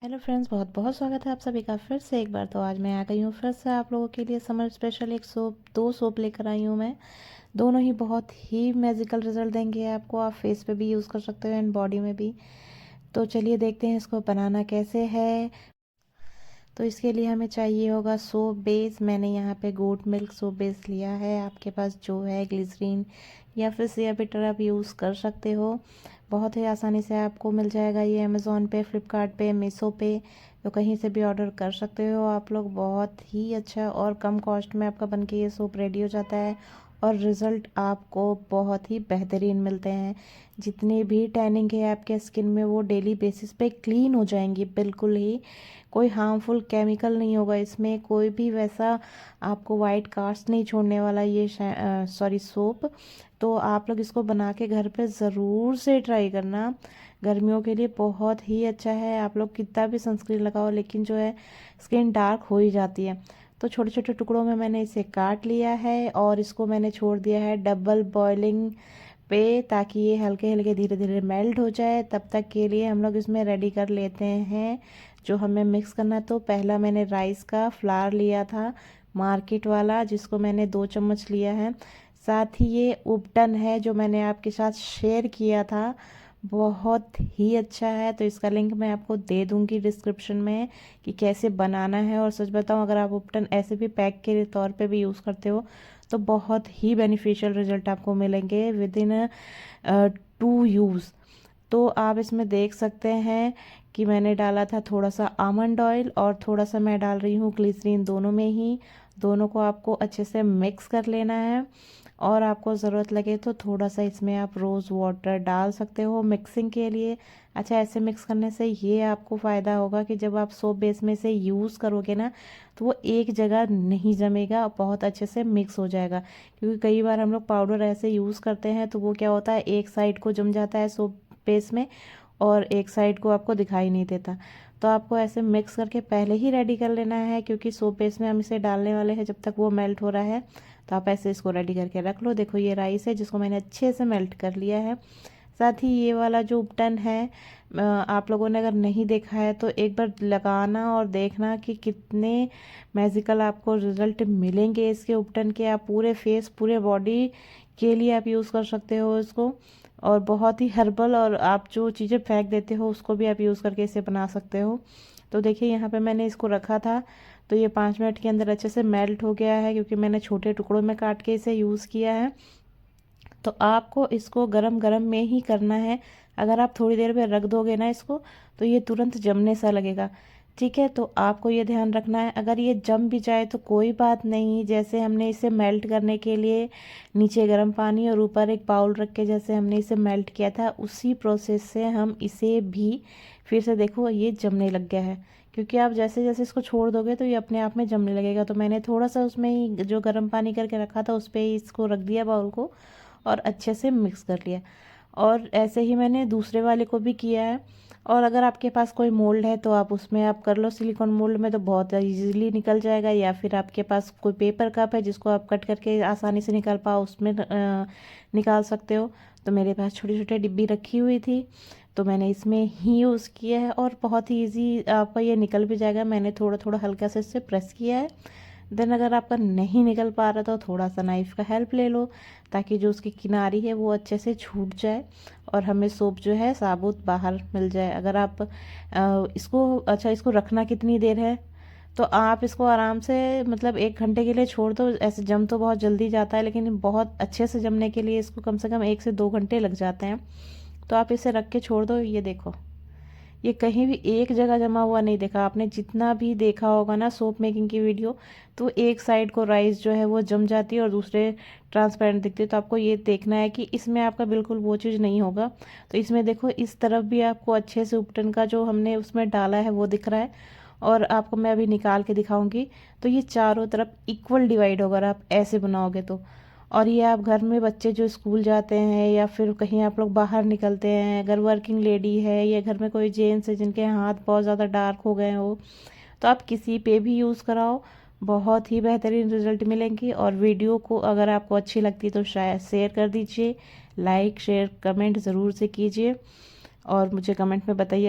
Hello friends, बहुत बहुत स्वागत है आप सभी का फिर से एक बार। तो आज मैं आ गई हूँ फिर से आप लोगों के लिए समर स्पेशल एक सोप, दो सोप लेकर आई हूँ मैं। दोनों ही बहुत ही मैजिकल रिजल्ट देंगे आपको। आप फेस पे भी यूज़ कर सकते हो एंड बॉडी में भी। तो चलिए देखते हैं इसको बनाना कैसे है। तो इसके लिए हमें चाहिए होगा सोप बेस। मैंने यहाँ पे गोट मिल्क सोप बेस लिया है। आपके पास जो है ग्लिसरीन या फिर सिया बिटर आप यूज़ कर सकते हो। बहुत ही आसानी से आपको मिल जाएगा ये अमेज़ॉन पे, फ्लिपकार्ट पे, मीशो पे। तो कहीं से भी ऑर्डर कर सकते हो आप लोग। बहुत ही अच्छा और कम कॉस्ट में आपका बनके ये सोप रेडी हो जाता है और रिज़ल्ट आपको बहुत ही बेहतरीन मिलते हैं। जितनी भी टैनिंग है आपके स्किन में वो डेली बेसिस पे क्लीन हो जाएंगी बिल्कुल ही। कोई हार्मफुल केमिकल नहीं होगा इसमें, कोई भी वैसा आपको वाइट कास्ट नहीं छोड़ने वाला ये सोप। तो आप लोग इसको बना के घर पे ज़रूर से ट्राई करना। गर्मियों के लिए बहुत ही अच्छा है। आप लोग कितना भी सनस्क्रीन लगाओ लेकिन जो है स्किन डार्क हो ही जाती है। तो छोटे छोटे टुकड़ों में मैंने इसे काट लिया है और इसको मैंने छोड़ दिया है डबल बॉइलिंग पे, ताकि ये हल्के हल्के धीरे धीरे मेल्ट हो जाए। तब तक के लिए हम लोग इसमें रेडी कर लेते हैं जो हमें मिक्स करना। तो पहला मैंने राइस का फ्लावर लिया था मार्केट वाला, जिसको मैंने 2 चम्मच लिया है। साथ ही ये उपटन है जो मैंने आपके साथ शेयर किया था, बहुत ही अच्छा है। तो इसका लिंक मैं आपको दे दूंगी डिस्क्रिप्शन में कि कैसे बनाना है। और सच बताऊं, अगर आप उपटन ऐसे भी पैक के तौर पे भी यूज़ करते हो तो बहुत ही बेनिफिशियल रिजल्ट आपको मिलेंगे विद इन 2 यूज़। तो आप इसमें देख सकते हैं कि मैंने डाला था थोड़ा सा आमंड ऑयल और थोड़ा सा मैं डाल रही हूँ ग्लिसरीन, दोनों में ही। दोनों को आपको अच्छे से मिक्स कर लेना है और आपको ज़रूरत लगे तो थोड़ा सा इसमें आप रोज़ वाटर डाल सकते हो मिक्सिंग के लिए। अच्छा, ऐसे मिक्स करने से ये आपको फ़ायदा होगा कि जब आप सोप बेस में से यूज़ करोगे ना तो वो एक जगह नहीं जमेगा, बहुत अच्छे से मिक्स हो जाएगा। क्योंकि कई बार हम लोग पाउडर ऐसे यूज़ करते हैं तो वो क्या होता है, एक साइड को जम जाता है सोप बेस में और एक साइड को आपको दिखाई नहीं देता। तो आपको ऐसे मिक्स करके पहले ही रेडी कर लेना है, क्योंकि सोप बेस में हम इसे डालने वाले हैं जब तक वो मेल्ट हो रहा है। तो आप ऐसे इसको रेडी करके रख लो। देखो ये राइस है जिसको मैंने अच्छे से मेल्ट कर लिया है। साथ ही ये वाला जो उपटन है, आप लोगों ने अगर नहीं देखा है तो एक बार लगाना और देखना कि कितने मैजिकल आपको रिजल्ट मिलेंगे इसके उपटन के। आप पूरे फेस पूरे बॉडी के लिए आप यूज़ कर सकते हो इसको। और बहुत ही हर्बल, और आप जो चीज़ें फेंक देते हो उसको भी आप यूज़ करके इसे बना सकते हो। तो देखिए यहाँ पे मैंने इसको रखा था तो ये 5 मिनट के अंदर अच्छे से मेल्ट हो गया है, क्योंकि मैंने छोटे टुकड़ों में काट के इसे यूज़ किया है। तो आपको इसको गरम गरम में ही करना है। अगर आप थोड़ी देर में रख दोगे ना इसको तो ये तुरंत जमने सा लगेगा। ठीक है, तो आपको ये ध्यान रखना है। अगर ये जम भी जाए तो कोई बात नहीं, जैसे हमने इसे मेल्ट करने के लिए नीचे गर्म पानी और ऊपर एक बाउल रख के जैसे हमने इसे मेल्ट किया था, उसी प्रोसेस से हम इसे भी फिर से, देखो ये जमने लग गया है। क्योंकि आप जैसे जैसे इसको छोड़ दोगे तो ये अपने आप में जमने लगेगा। तो मैंने थोड़ा सा उसमें ही जो गर्म पानी करके रखा था उस पर ही इसको रख दिया बाउल को और अच्छे से मिक्स कर लिया। और ऐसे ही मैंने दूसरे वाले को भी किया है। और अगर आपके पास कोई मोल्ड है तो आप उसमें आप कर लो। सिलिकॉन मोल्ड में तो बहुत इजीली निकल जाएगा, या फिर आपके पास कोई पेपर कप है जिसको आप कट करके आसानी से निकाल पाओ, उसमें निकाल सकते हो। तो मेरे पास छोटी छोटी डिब्बी रखी हुई थी तो मैंने इसमें ही यूज़ किया है और बहुत ही ईजी आपका ये निकल भी जाएगा। मैंने थोड़ा थोड़ा हल्का से इससे प्रेस किया है। देन अगर आपका नहीं निकल पा रहा तो थोड़ा सा नाइफ़ का हेल्प ले लो, ताकि जो उसकी किनारी है वो अच्छे से छूट जाए और हमें सोप जो है साबुत बाहर मिल जाए। अगर आप इसको रखना कितनी देर है, तो आप इसको आराम से मतलब 1 घंटे के लिए छोड़ दो। ऐसे जम तो बहुत जल्दी जाता है लेकिन बहुत अच्छे से जमने के लिए इसको कम से कम 1 से 2 घंटे लग जाते हैं। तो आप इसे रख के छोड़ दो। ये देखो, ये कहीं भी एक जगह जमा हुआ नहीं देखा आपने। जितना भी देखा होगा ना सोप मेकिंग की वीडियो, तो एक साइड को राइस जो है वो जम जाती है और दूसरे ट्रांसपेरेंट दिखती है। तो आपको ये देखना है कि इसमें आपका बिल्कुल वो चीज़ नहीं होगा। तो इसमें देखो इस तरफ भी आपको अच्छे से उपटन का जो हमने उसमें डाला है वो दिख रहा है। और आपको मैं अभी निकाल के दिखाऊंगी। तो ये चारों तरफ इक्वल डिवाइड होगा अगर आप ऐसे बनाओगे तो। और ये आप घर में बच्चे जो स्कूल जाते हैं या फिर कहीं आप लोग बाहर निकलते हैं, अगर वर्किंग लेडी है या घर में कोई जेंट्स है जिनके हाथ बहुत ज़्यादा डार्क हो गए हो, तो आप किसी पे भी यूज़ कराओ, बहुत ही बेहतरीन रिजल्ट मिलेंगे। और वीडियो को अगर आपको अच्छी लगती तो शायद शेयर कर दीजिए, लाइक शेयर कमेंट ज़रूर से कीजिए और मुझे कमेंट में बताइए